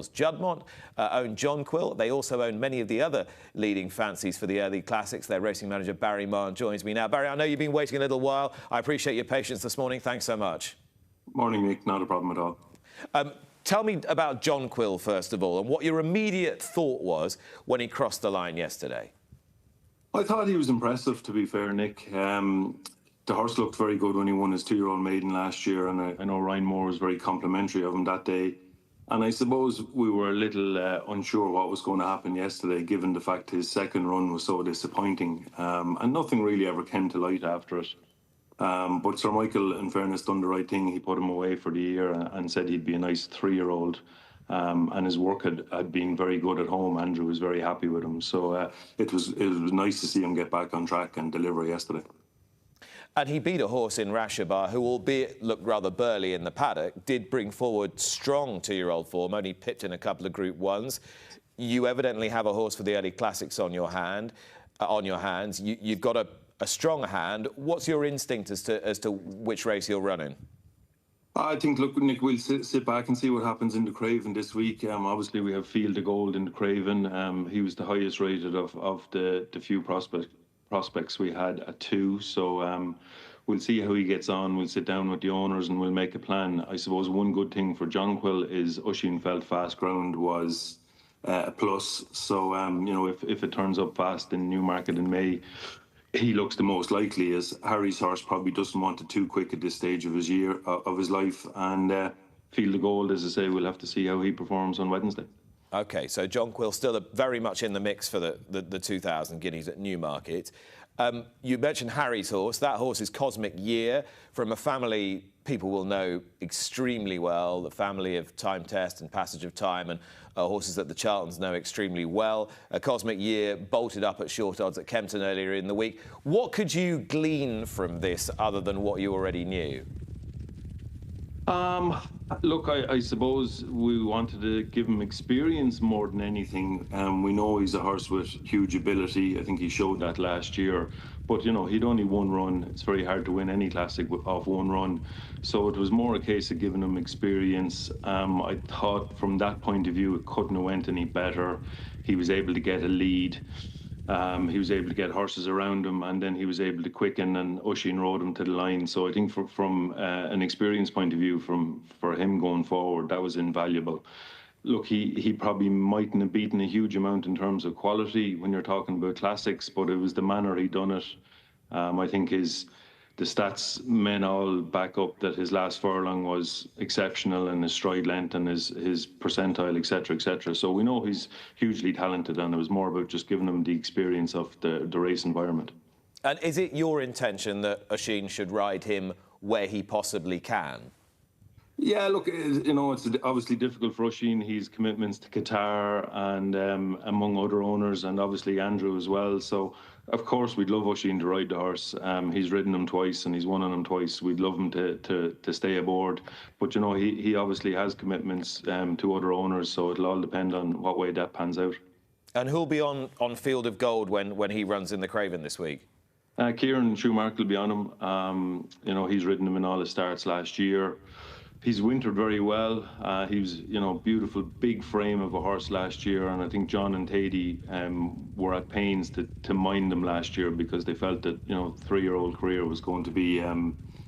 Juddmonte own Jonquil. They also own many of the other leading fancies for the early classics. Their racing manager, Barry Mahon, joins me now. Barry, I know you've been waiting a little while. I appreciate your patience this morning. Thanks so much. Morning, Nick. Not a problem at all. Tell me about Jonquil, first of all, and what your immediate thought was when he crossed the line yesterday. I thought he was impressive, to be fair, Nick. The horse looked very good when he won his 2-year-old maiden last year, and I know Ryan Moore was very complimentary of him that day. And I suppose we were a little unsure what was going to happen yesterday, given the fact his second run was so disappointing. And nothing really ever came to light after it. But Sir Michael, in fairness, done the right thing. He put him away for the year and said he'd be a nice 3-year-old. And his work had been very good at home. Andrew was very happy with him. So it was nice to see him get back on track and deliver yesterday. And he beat a horse in Rashabar who, albeit looked rather burly in the paddock, did bring forward strong 2-year-old form, only pipped in a couple of Group 1s. You evidently have a horse for the early classics on your hands. You've got a strong hand. What's your instinct as to which race you're running? I think, look, Nick, we'll sit back and see what happens in the Craven this week. Obviously, we have Field of Gold in the Craven. He was the highest rated of the few prospects we had at 2. So we'll see how he gets on. We'll sit down with the owners and we'll make a plan. I suppose one good thing for Jonquil is Usheen felt fast ground was a plus. So, you know, if it turns up fast in Newmarket in May, he looks the most likely, as Harry's horse probably doesn't want it too quick at this stage of his life. And Field of Gold, as I say, we'll have to see how he performs on Wednesday. OK, so Jonquil still very much in the mix for the 2,000 guineas at Newmarket. You mentioned Harry's horse. That horse is Cosmic Year, from a family people will know extremely well, the family of Time Test and Passage of Time, and horses that the Charltons know extremely well. Cosmic Year bolted up at short odds at Kempton earlier in the week. What could you glean from this other than what you already knew? Look, I suppose we wanted to give him experience more than anything. We know he's a horse with huge ability. I think he showed that last year. But, you know, he'd only one run. It's very hard to win any classic off one run. So it was more a case of giving him experience. I thought from that point of view, it couldn't have went any better. He was able to get a lead. He was able to get horses around him, and then he was able to quicken, and Usheen rode him to the line. So I think from an experience point of view, for him going forward, that was invaluable. Look, he probably mightn't have beaten a huge amount in terms of quality when you're talking about classics, but it was the manner he done it. I think the stats men all back up that his last furlong was exceptional, and his stride length and his percentile, etc., etc. So we know he's hugely talented, and it was more about just giving him the experience of the race environment. And is it your intention that Usheen should ride him where he possibly can? Yeah, look, you know, it's obviously difficult for Usheen. He's commitments to Qatar and among other owners, and obviously Andrew as well. So, of course, we'd love Usheen to ride the horse. He's ridden him twice and he's won on him twice. We'd love him to stay aboard. But, you know, he obviously has commitments to other owners, so it'll all depend on what way that pans out. And who'll be on Field of Gold when he runs in the Craven this week? Kieran Schumacher will be on him. You know, he's ridden him in all his starts last year. He's wintered very well. He was, you know, beautiful, big frame of a horse last year, and I think John and Tady were at pains to mind him last year because they felt that, you know, 3-year-old career was going to be,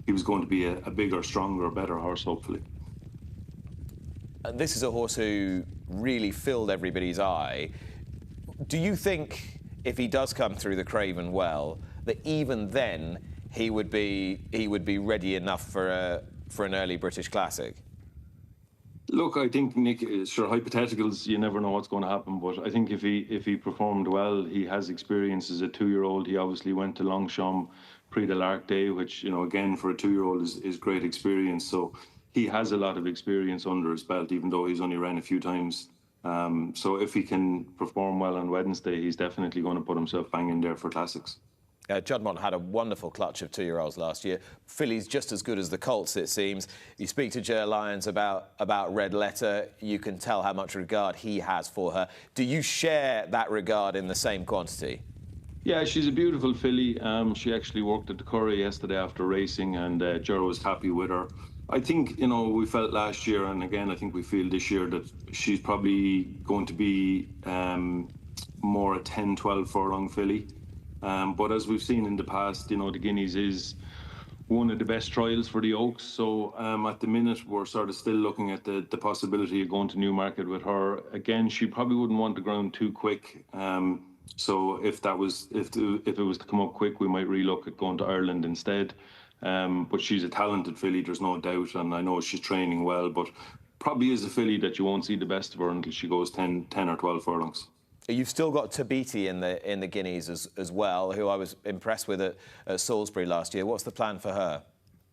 he was going to be a bigger, stronger, better horse, hopefully. And this is a horse who really filled everybody's eye. Do you think if he does come through the Craven well, that even then he would be ready enough for an early British Classic? Look, I think, Nick, sure, hypotheticals, you never know what's going to happen, but I think if he performed well, he has experience as a 2-year-old. He obviously went to Longchamp Prix de l'Arc Day, which, you know, again, for a 2-year-old is great experience. So he has a lot of experience under his belt, even though he's only ran a few times. So if he can perform well on Wednesday, he's definitely going to put himself bang in there for classics. Juddmonte had a wonderful clutch of 2-year-olds last year. Filly's just as good as the colts, it seems. You speak to Ger Lyons about Red Letter, you can tell how much regard he has for her. Do you share that regard in the same quantity? Yeah, she's a beautiful filly. She actually worked at the Curry yesterday after racing, and Ger was happy with her. I think, we felt last year, and again, I think we feel this year, that she's probably going to be more a 10, 12 furlong filly. But as we've seen in the past, the Guineas is one of the best trials for the Oaks. So at the minute, we're sort of still looking at the possibility of going to Newmarket with her. Again, she probably wouldn't want the ground too quick. So if it was to come up quick, we might relook at going to Ireland instead. But she's a talented filly, there's no doubt, and I know she's training well, but probably is a filly that you won't see the best of her until she goes 10 or 12 furlongs. You've still got Tabiti in the Guineas as well, who I was impressed with at Salisbury last year. What's the plan for her?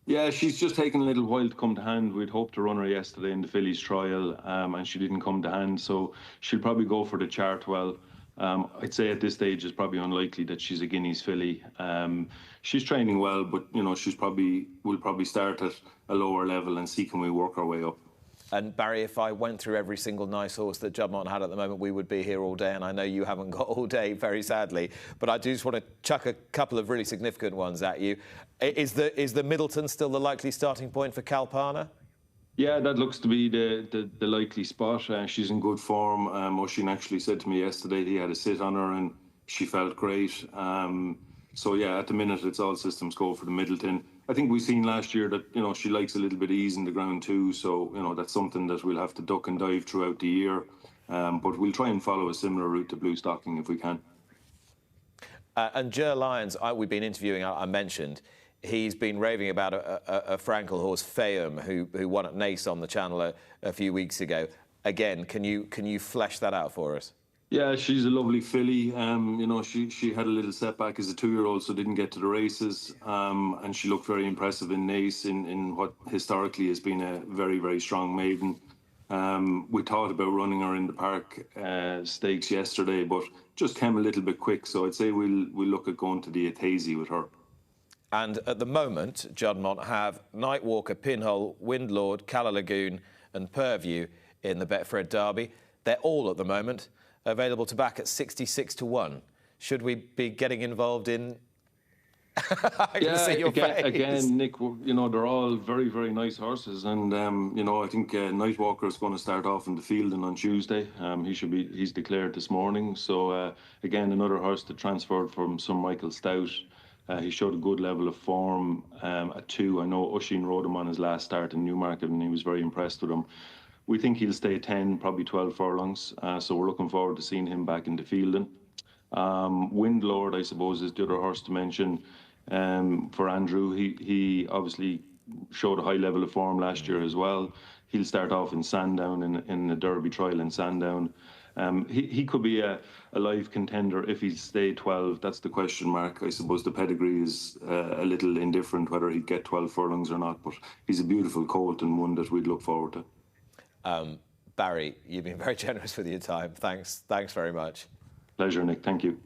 Yeah, she's just taken a little while to come to hand. We'd hoped to run her yesterday in the fillies trial, and she didn't come to hand, so she'll probably go for the Chartwell. I'd say at this stage it's probably unlikely that she's a Guineas filly. She's training well, but we'll probably start at a lower level and see can we work our way up. And Barry, if I went through every single nice horse that Juddmonte had at the moment, we would be here all day, and I know you haven't got all day, very sadly. But I do just want to chuck a couple of really significant ones at you. Is the Middleton still the likely starting point for Kalpana? Yeah, that looks to be the likely spot. She's in good form. Oisin actually said to me yesterday he had a sit on her and she felt great. So yeah, at the minute it's all systems go for the Middleton. I think we've seen last year that she likes a little bit of ease in the ground too. So that's something that we'll have to duck and dive throughout the year. But we'll try and follow a similar route to Blue Stocking if we can. And Ger Lyons, we've been interviewing. I mentioned. He's been raving about a Frankel horse, Faiyum, who won at Naas on the Channel a few weeks ago. Again, can you flesh that out for us? Yeah, she's a lovely filly. She had a little setback as a 2-year-old, so didn't get to the races. And she looked very impressive in Naas in what historically has been a very, very strong maiden. We thought about running her in the Park Stakes yesterday, but just came a little bit quick. So I'd say we'll look at going to the Atazi with her. And at the moment, Juddmonte have Nightwalker, Pinhole, Windlord, Calla Lagoon and Purview in the Betfred Derby. They're all at the moment available to back at 66 to 1. Should we be getting involved in... I can see your face. Again, Nick, they're all very, very nice horses. And, I think Nightwalker is going to start off in the fielding on Tuesday. He's declared this morning. So, again, another horse that transferred from Sir Michael Stout. He showed a good level of form at 2. I know Oisin rode him on his last start in Newmarket and he was very impressed with him. We think he'll stay 10, probably 12 furlongs. So we're looking forward to seeing him back in the fielding. Windlord, I suppose, is the other horse to mention for Andrew. He obviously showed a high level of form last year as well. He'll start off in Sandown in the Derby trial in Sandown. He could be a live contender if he'd stay 12. That's the question mark. I suppose the pedigree is a little indifferent whether he'd get 12 furlongs or not, but he's a beautiful colt and one that we'd look forward to. Barry, you've been very generous with your time. Thanks very much. Pleasure, Nick. Thank you.